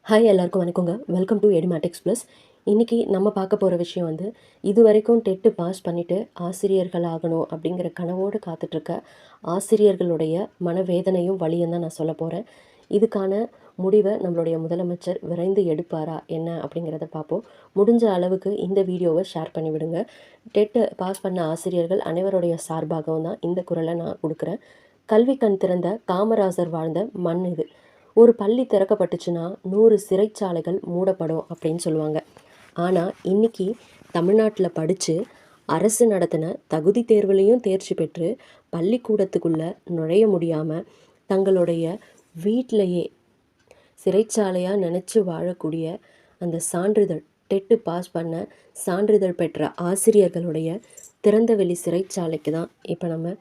Hi எல்லாருக்கும் வணக்கங்க. Welcome to Edumatics plus. இன்றைக்கி நம்ம பார்க்க போகிற விஷயம் வந்து இது வரைக்கும் டெட்டு பாஸ் பண்ணிவிட்டு ஆசிரியர்கள் ஆகணும் அப்படிங்கிற கனவோடு காத்துட்ருக்க ஆசிரியர்களுடைய மனவேதனையும் வலியும் தான் நான் சொல்ல போகிறேன். இதுக்கான முடிவை நம்மளுடைய முதலமைச்சர் விரைந்து எடுப்பாரா என்ன அப்படிங்கிறத பார்ப்போம். முடிஞ்ச அளவுக்கு இந்த வீடியோவை ஷேர் பண்ணிவிடுங்க. டெட்டு பாஸ் பண்ண ஆசிரியர்கள் அனைவருடைய சார்பாகவும் தான் இந்த குரலை நான் கொடுக்குறேன். கல்வி கண் திறந்த காமராசர் வாழ்ந்த மண் இது. ஒரு பள்ளி திறக்கப்பட்டுச்சுன்னா 100 சிறைச்சாலைகள் மூடப்படும் அப்படின்னு சொல்லுவாங்க. ஆனால் இன்னைக்கு தமிழ்நாட்டில் படித்து அரசு நடத்தின தகுதி தேர்வுலையும் தேர்ச்சி பெற்று பள்ளிக்கூடத்துக்குள்ளே நுழைய முடியாமல் தங்களுடைய வீட்டிலையே சிறைச்சாலையாக நினச்சி வாழக்கூடிய அந்த சான்றிதழ் டெட்டு பாஸ் பண்ண சான்றிதழ் பெற்ற ஆசிரியர்களுடைய திறந்தவெளி சிறைச்சாலைக்கு தான் இப்போ நம்ம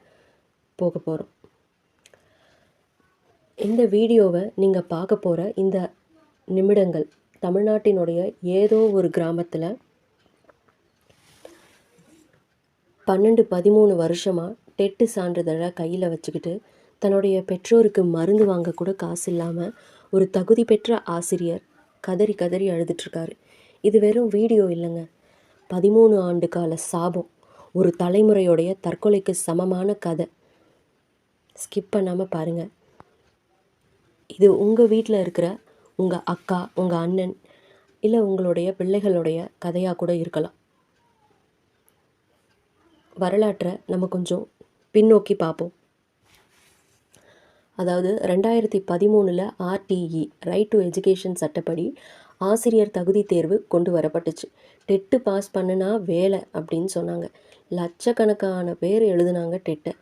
போக போகிறோம். இந்த வீடியோவை நீங்கள் பார்க்க போகிற இந்த நிமிடங்கள் தமிழ்நாட்டினுடைய ஏதோ ஒரு கிராமத்தில் 12-13 வருஷமாக டெட்டு சான்றிதழை கையில் வச்சுக்கிட்டு தன்னுடைய பெற்றோருக்கு மருந்து வாங்க கூட காசு இல்லாமல் ஒரு தகுதி பெற்ற ஆசிரியர் கதறி கதறி அழுதுட்ருக்காரு. இது வெறும் வீடியோ இல்லைங்க, 13 ஆண்டு கால சாபம், ஒரு தலைமுறையுடைய தற்கொலைக்கு சமமான கதை. ஸ்கிப் பண்ணாமல் பாருங்கள். இது உங்கள் வீட்டில் இருக்கிற உங்கள் அக்கா, உங்கள் அண்ணன், இல்லை உங்களுடைய பிள்ளைகளுடைய கதையாக கூட இருக்கலாம். வரலாற்றை நம்ம கொஞ்சம் பின்னோக்கி பார்ப்போம். அதாவது 2013 ஆர்டிஇ ரைட் டு எஜுகேஷன் சட்டப்படி ஆசிரியர் தகுதி தேர்வு கொண்டு வரப்பட்டுச்சு. டெட்டு பாஸ் பண்ணுனா வேலை அப்படின்னு சொன்னாங்க. லட்சக்கணக்கான பேர் எழுதுனாங்க டெட்டை.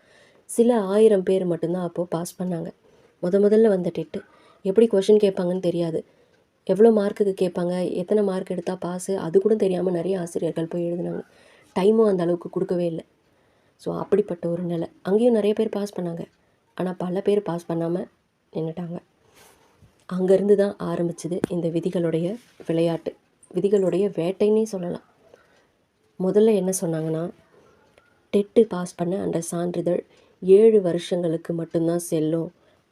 சில 1000 பேர் மட்டும்தான் அப்போது பாஸ் பண்ணாங்க. முதல்ல வந்த டெட்டு எப்படி கொஷின் கேட்பாங்கன்னு தெரியாது, எவ்வளோ மார்க்குக்கு கேட்பாங்க, எத்தனை மார்க் எடுத்தால் பாஸு, அது கூட தெரியாமல் நிறைய ஆசிரியர்கள் போய் எழுதினாங்க. டைமும் அந்த அளவுக்கு கொடுக்கவே இல்லை. ஸோ அப்படிப்பட்ட ஒரு நிலை. அங்கேயும் நிறைய பேர் பாஸ் பண்ணாங்க, ஆனால் பல பேர் பாஸ் பண்ணாமல் நின்றுட்டாங்க. அங்கேருந்து தான் ஆரம்பிச்சுது இந்த விதிகளுடைய விளையாட்டு, விதிகளுடைய வேட்டைன்னே சொல்லலாம். முதல்ல என்ன சொன்னாங்கன்னா, டெட்டு பாஸ் பண்ண அந்த சான்றிதழ் 7 வருஷங்களுக்கு மட்டும்தான் செல்லும்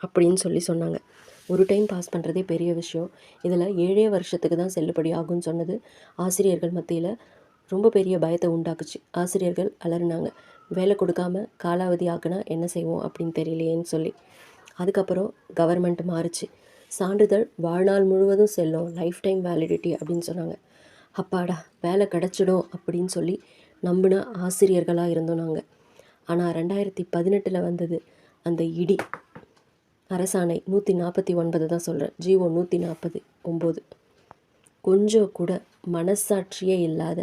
அப்படின்னு சொன்னாங்க. ஒரு டைம் பாஸ் பண்ணுறதே பெரிய விஷயம். இதில் 7 வருஷத்துக்கு தான் செல்லுபடி ஆகும்னு சொன்னது ஆசிரியர்கள் மத்தியில் ரொம்ப பெரிய பயத்தை உண்டாக்குச்சு. ஆசிரியர்கள் அலறினாங்க, வேலை கொடுக்காம காலாவதி ஆக்குனா என்ன செய்வோம் அப்படின்னு தெரியலையேன்னு சொல்லி. அதுக்கப்புறம் கவர்மெண்ட் மாறுச்சு. சான்றிதழ் வாழ்நாள் முழுவதும் செல்லும், லைஃப் டைம் வேலிடிட்டி அப்படின்னு சொன்னாங்க. அப்பாடா வேலை கிடச்சிடும் அப்படின்னு சொல்லி நம்பின ஆசிரியர்களாக இருந்தோம் நாங்கள். ஆனால் 2018 வந்தது அந்த இடி. அரசாணை 149 தான் சொல்கிறேன், ஜிஓ 149. கொஞ்சம் கூட மனசாட்சியே இல்லாத,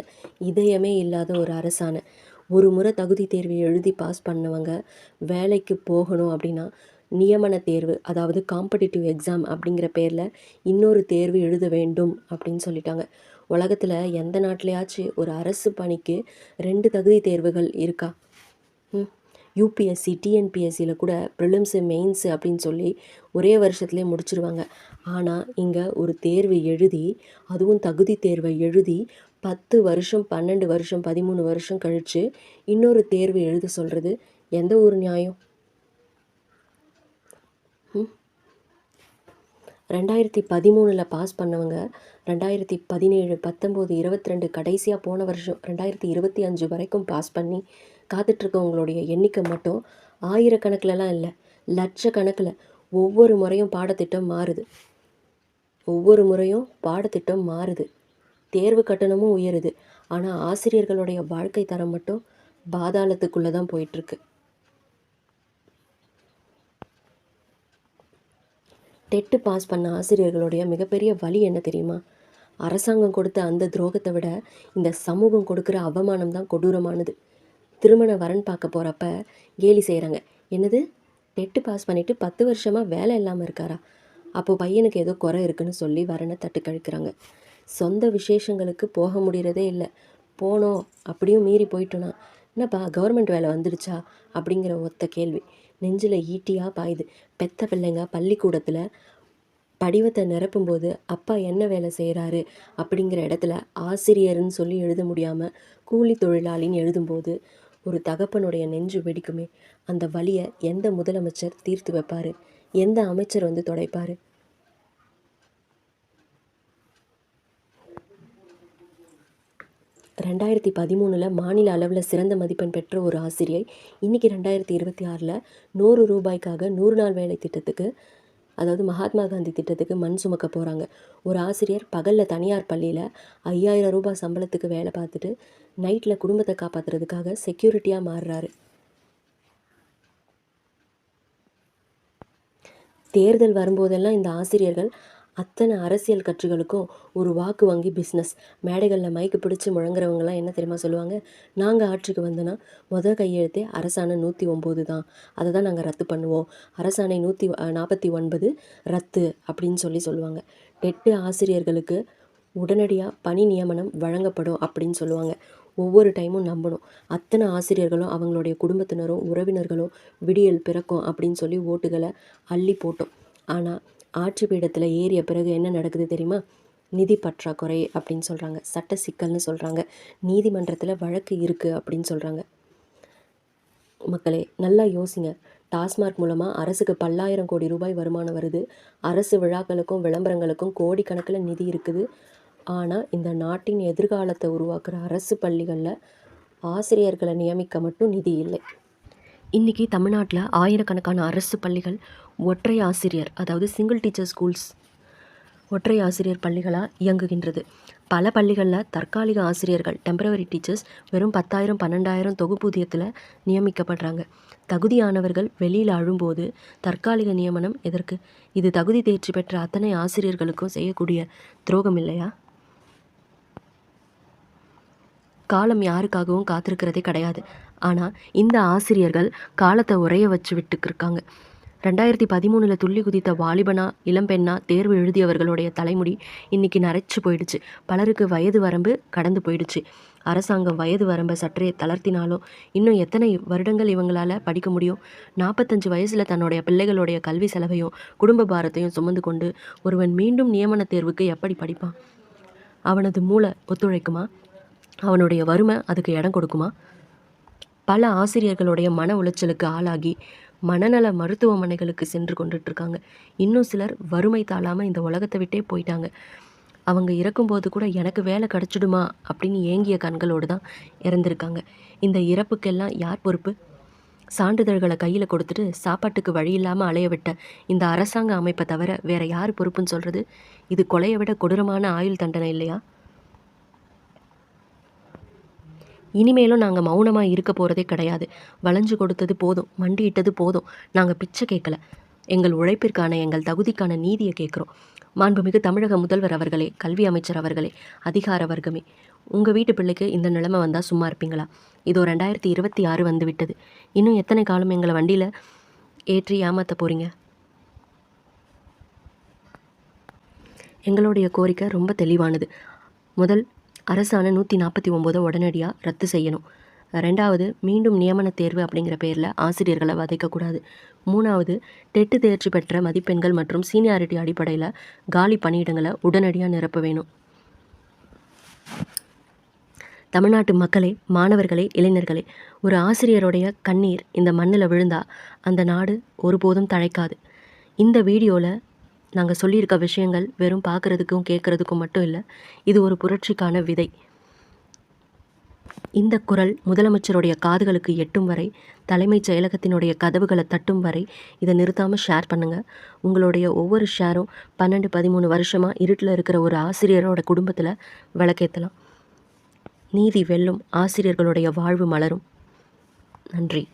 இதயமே இல்லாத ஒரு அரசாணை. ஒரு முறை தகுதி தேர்வை எழுதி பாஸ் பண்ணவங்க வேலைக்கு போகணும் அப்படின்னா நியமன தேர்வு, அதாவது காம்படிட்டிவ் எக்ஸாம் அப்படிங்கிற பேரில் இன்னொரு தேர்வு எழுத வேண்டும் அப்படின்னு சொல்லிட்டாங்க. உலகத்தில் எந்த நாட்டிலையாச்சும் ஒரு அரசு பணிக்கு 2 தகுதி தேர்வுகள் இருக்கா? யூபிஎஸ்சி டிஎன்பிஎஸ்சியில் கூட ப்ரிலிம்ஸு மெயின்ஸு அப்படின்னு சொல்லி ஒரே வருஷத்துலேயே முடிச்சிருவாங்க. ஆனால் இங்கே ஒரு தேர்வு எழுதி, அதுவும் தகுதி தேர்வை எழுதி 10 வருஷம் 12 வருஷம் 13 வருஷம் கழித்து இன்னொரு தேர்வு எழுத சொல்கிறது எந்த ஒரு நியாயம்? 2013 பாஸ் பண்ணவங்க 2017, 19, 22 கடைசியாக போன வருஷம் 2025 வரைக்கும் பாஸ் பண்ணி காத்துட்ருக்கவங்களுடைய எண்ணிக்கை மட்டும் ஆயிரக்கணக்கிலலாம் இல்லை, லட்சக்கணக்கில். ஒவ்வொரு முறையும் பாடத்திட்டம் மாறுது, ஒவ்வொரு முறையும் பாடத்திட்டம் மாறுது, தேர்வு கட்டணமும் உயருது. ஆனால் ஆசிரியர்களுடைய வாழ்க்கை தரம் மட்டும் பாதாளத்துக்குள்ளே தான் போயிட்டுருக்கு. டெட்டு பாஸ் பண்ண ஆசிரியர்களுடைய மிகப்பெரிய வலி என்ன தெரியுமா? அரசாங்கம் கொடுத்த அந்த துரோகத்தை விட இந்த சமூகம் கொடுக்குற அவமானம் தான் கொடூரமானது. திருமண வரன் பார்க்க போகிறப்ப கேலி செய்கிறாங்க. என்னது, டெட்டு பாஸ் பண்ணிவிட்டு 10 வருஷமாக வேலை இல்லாமல் இருக்காரா? அப்போது பையனுக்கு ஏதோ குறை இருக்குன்னு சொல்லி வரனை தட்டு கழிக்கிறாங்க. சொந்த விசேஷங்களுக்கு போக முடிகிறதே இல்லை. போனோம் அப்படியும் மீறி போயிட்டோன்னா என்னப்பா கவர்மெண்ட் வேலை வந்துடுச்சா அப்படிங்கிற ஒத்த கேள்வி நெஞ்சில் ஈட்டியாக பாயுது. பெத்த பிள்ளைங்க பள்ளிக்கூடத்தில் படிவத்தை நிரப்பும்போது அப்பா என்ன வேலை செய்கிறாரு அப்படிங்கிற இடத்துல ஆசிரியர்னு சொல்லி எழுத முடியாமல் கூலி தொழிலாளின்னு எழுதும்போது ஒரு தகப்பனுடைய நெஞ்சு வெடிக்குமே. அந்த வலியை எந்த முதலமைச்சர் தீர்த்து வைப்பார்? எந்த அமைச்சர் வந்து துடைப்பார்? 2013 மாநில அளவில் சிறந்த மதிப்பெண் பெற்ற ஒரு ஆசிரியை இன்றைக்கி 2026 ₹100க்காக 100 நாள் வேலை திட்டத்துக்கு, அதாவது மகாத்மா காந்தி திட்டத்துக்கு மண் சுமக்க போகிறாங்க. ஒரு ஆசிரியர் பகலில் தனியார் பள்ளியில் ₹5000 சம்பளத்துக்கு வேலை பார்த்துட்டு நைட்டில் குடும்பத்தை காப்பாற்றுறதுக்காக செக்யூரிட்டியாக மாறுறாரு. தேர்தல் வரும்போதெல்லாம் இந்த ஆசிரியர்கள் அத்தனை அரசியல் கட்சிகளுக்கும் ஒரு வாக்கு வங்கி பிஸ்னஸ். மேடைகளில் மைக்கு பிடிச்சி முழங்குறவங்கலாம் என்ன தெரியுமா சொல்லுவாங்க? நாங்கள் ஆட்சிக்கு வந்தோன்னா கையெழுத்தே அரசாணை 109 தான், அதை தான் நாங்கள் ரத்து பண்ணுவோம். அரசாணை 149 ரத்து அப்படின்னு சொல்லுவாங்க. டெட்டு ஆசிரியர்களுக்கு உடனடியாக பணி நியமனம் வழங்கப்படும் அப்படின்னு சொல்லுவாங்க. ஒவ்வொரு டைமும் நம்பணும். அத்தனை ஆசிரியர்களும் அவங்களுடைய குடும்பத்தினரும் உறவினர்களும் விடியல் பிறக்கும் அப்படின்னு சொல்லி ஓட்டுகளை அள்ளி போட்டோம். ஆனால் ஆட்சி பீடத்தில் ஏறிய பிறகு என்ன நடக்குது தெரியுமா? நிதி பற்றாக்குறை அப்படின்னு சொல்கிறாங்க, சட்ட சிக்கல்னு சொல்கிறாங்க, நீதிமன்றத்தில் வழக்கு இருக்குது அப்படின்னு சொல்கிறாங்க. மக்களே, நல்லா யோசிங்க. டாஸ்மார்க் மூலமாக அரசுக்கு பல்லாயிரம் கோடி ரூபாய் வருமானம் வருது. அரசு விழாக்களுக்கும் விளம்பரங்களுக்கும் கோடிக்கணக்கில் நிதி இருக்குது. ஆனால் இந்த நாட்டின் எதிர்காலத்தை உருவாக்குற அரசு பள்ளிகளில் ஆசிரியர்களை நியமிக்க மட்டும் நிதி இல்லை. இன்றைக்கி தமிழ்நாட்டில் ஆயிரக்கணக்கான அரசு பள்ளிகள் ஒற்றை ஆசிரியர், அதாவது சிங்கிள் டீச்சர் ஸ்கூல்ஸ், ஒற்றை ஆசிரியர் பள்ளிகளாக இயங்குகின்றது. பல பள்ளிகளில் தற்காலிக ஆசிரியர்கள், டெம்பரவரி டீச்சர்ஸ் வெறும் 10,000 12,000 தொகுப்பூதியத்தில் நியமிக்கப்படுறாங்க. தகுதியானவர்கள் வெளியில் அழும்போது தற்காலிக நியமனம் எதற்கு? இது தகுதி தேர்ச்சி பெற்ற அத்தனை ஆசிரியர்களுக்கும் செய்யக்கூடிய துரோகம் இல்லையா? காலம் யாருக்காகவும் காத்திருக்கிறதே கிடையாது. ஆனால் இந்த ஆசிரியர்கள் காலத்தை உறைய வச்சு விட்டுக்கிருக்காங்க. 2013 துள்ளி குதித்த வாலிபனா இளம்பெண்ணா தேர்வு எழுதியவர்களுடைய தலைமுடி இன்றைக்கி நரைச்சி போயிடுச்சு. பலருக்கு வயது வரம்பு கடந்து போயிடுச்சு. அரசாங்கம் வயது வரம்பை சற்றே தளர்த்தினாலும் இன்னும் எத்தனை வருடங்கள் இவங்களால் படிக்க முடியும்? 45 வயசில் தன்னுடைய பிள்ளைகளுடைய கல்வி செலவையும் குடும்ப பாரத்தையும் சுமந்து கொண்டு ஒருவன் மீண்டும் நியமன தேர்வுக்கு எப்படி படிப்பான்? அவனது மூளை ஒத்துழைக்குமா? அவனுடைய வறுமை அதுக்கு இடம் கொடுக்குமா? பல ஆசிரியர்களுடைய மன உளைச்சலுக்கு ஆளாகி மனநல மருத்துவமனைகளுக்கு சென்று கொண்டுட்ருக்காங்க. இன்னும் சிலர் வறுமை தாழாமல் இந்த உலகத்தை விட்டே போயிட்டாங்க. அவங்க இறக்கும்போது கூட எனக்கு வேலை கிடச்சிடுமா அப்படின்னு ஏங்கிய கண்களோடு தான் இறந்துருக்காங்க. இந்த இறப்புக்கெல்லாம் யார் பொறுப்பு? சான்றிதழ்களை கையில் கொடுத்துட்டு சாப்பாட்டுக்கு வழி இல்லாமல் அலைய விட்ட இந்த அரசாங்க அமைப்பை தவிர வேறு யார் பொறுப்புன்னு சொல்கிறது? இது கொலையை விட கொடூரமான ஆயுள் தண்டனை இல்லையா? இனிமேலும் நாங்கள் மௌனமாக இருக்க போகிறதே கிடையாது. வளைஞ்சு கொடுத்தது போதும், மண்டியிட்டது போதும். நாங்கள் பிச்சை கேட்கல. எங்கள் உழைப்பிற்கான, எங்கள் தகுதிக்கான நீதியை கேட்குறோம். மாண்புமிகு தமிழக முதல்வர் அவர்களே, கல்வி அமைச்சர் அவர்களே, அதிகார வர்க்கமே, உங்கள் வீட்டு பிள்ளைக்கு இந்த நிலைமை வந்தால் சும்மா இருப்பீங்களா? இதோ 2026 வந்து விட்டது. இன்னும் எத்தனை காலம் எங்களை வண்டியில் ஏற்றி ஏமாற்ற போகிறீங்க? எங்களுடைய கோரிக்கை ரொம்ப தெளிவானது. முதல், அரசாணை 149 உடனடியாக ரத்து செய்யணும். 2வது, மீண்டும் நியமன தேர்வு அப்படிங்கிற பேரில் ஆசிரியர்களை வதைக்கக்கூடாது. 3வது, டெட்டு தேர்ச்சி பெற்ற மதிப்பெண்கள் மற்றும் சீனியாரிட்டி அடிப்படையில் காலி பணியிடங்களை உடனடியாக நிரப்ப வேணும். தமிழ்நாட்டு மக்களே, மாணவர்களே, இளைஞர்களே, ஒரு ஆசிரியருடைய கண்ணீர் இந்த மண்ணில் விழுந்தால் அந்த நாடு ஒருபோதும் தழைக்காது. இந்த வீடியோவில் நாங்கள் சொல்லியிருக்க விஷயங்கள் வெறும் பார்க்குறதுக்கும் கேட்குறதுக்கும் மட்டும் இல்லை, இது ஒரு புரட்சிக்கான விதை. இந்த குரல் முதலமைச்சருடைய காதுகளுக்கு எட்டும் வரை, தலைமைச் செயலகத்தினுடைய கதவுகளை தட்டும் வரை இதை நிறுத்தாமல் ஷேர் பண்ணுங்கள். உங்களுடைய ஒவ்வொரு ஷேரும் 12 13 வருஷமாக இருட்டில் இருக்கிற ஒரு ஆசிரியரோட குடும்பத்தில் விளக்கேற்றலாம். நீதி வெல்லும், ஆசிரியர்களுடைய வாழ்வு மலரும். நன்றி.